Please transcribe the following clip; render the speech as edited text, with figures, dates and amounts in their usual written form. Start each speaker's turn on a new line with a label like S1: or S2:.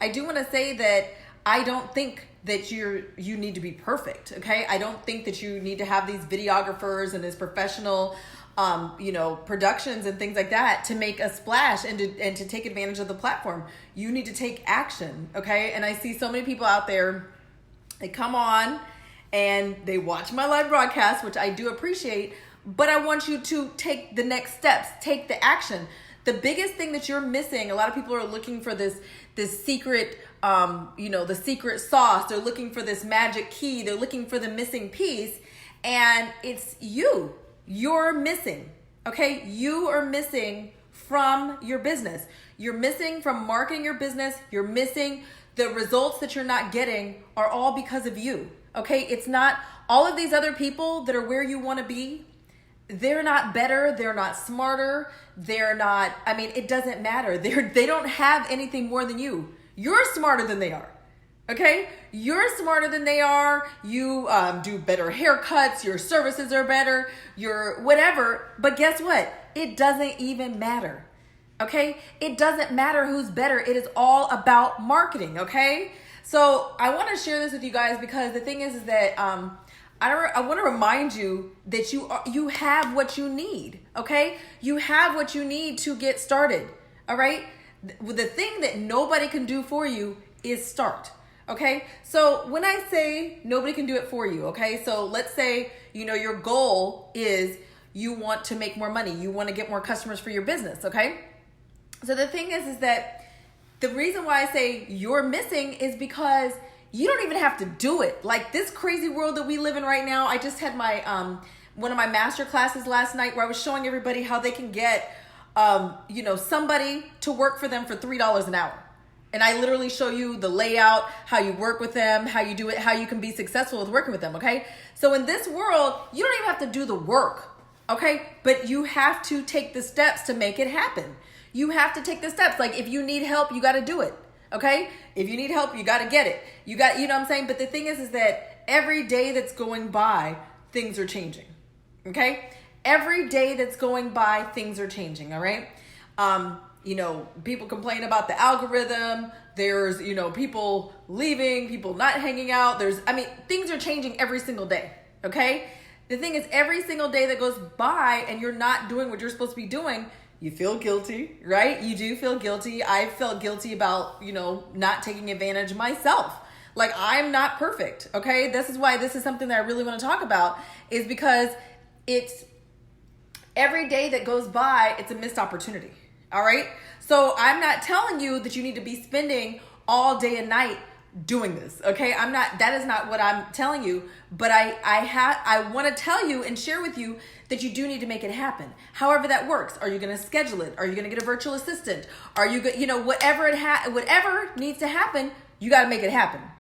S1: I do want to say that I don't think that you need to be perfect. Okay. I don't think that you need to have these videographers and this professional productions and things like that to make a splash and to take advantage of the platform. You need to take action. Okay. And I see so many people out there, they come on and they watch my live broadcast, which I do appreciate, but I want you to take the next steps, take the action. The biggest thing that you're missing, a lot of people are looking for this secret, the secret sauce. They're looking for this magic key. They're looking for the missing piece, and it's you. You're missing, okay? You are missing from your business. You're missing from marketing your business. You're missing the results that you're not getting are all because of you, okay? It's not all of these other people that are where you want to be. They're not better. They're not smarter. They're not, it doesn't matter. They don't have anything more than you. You're smarter than they are. Okay? You're smarter than they are. You do better haircuts. Your services are better. Your whatever. But guess what? It doesn't even matter. Okay? It doesn't matter who's better. It is all about marketing. Okay? So I want to share this with you guys because the thing is that I want to remind you that you have what you need, okay? You have what you need to get started, all right? The thing that nobody can do for you is start, okay? So when I say nobody can do it for you, okay? So let's say, your goal is you want to make more money. You want to get more customers for your business, okay? So the thing is that the reason why I say you're missing is because you don't even have to do it. Like this crazy world that we live in right now. I just had my one of my master classes last night where I was showing everybody how they can get somebody to work for them for $3 an hour. And I literally show you the layout, how you work with them, how you do it, how you can be successful with working with them, okay? So in this world, you don't even have to do the work, okay? But you have to take the steps to make it happen. You have to take the steps. Like if you need help, you got to do it. Okay? If you need help, you got to get it. You know what I'm saying? But the thing is that every day that's going by, things are changing. Okay? Every day that's going by, things are changing. All right? People complain about the algorithm. There's, people leaving, people not hanging out. Things are changing every single day. Okay? The thing is, every single day that goes by and you're not doing what you're supposed to be doing, you feel guilty, right? You do feel guilty. I felt guilty about, not taking advantage of myself. Like I'm not perfect, okay? This is why this is something that I really want to talk about is because it's every day that goes by, it's a missed opportunity, all right? So I'm not telling you that you need to be spending all day and night doing this, okay? That is not what I'm telling you, but I want to tell you and share with you that you do need to make it happen. However that works. Are you going to schedule it? Are you going to get a virtual assistant? Are you whatever needs to happen, you got to make it happen.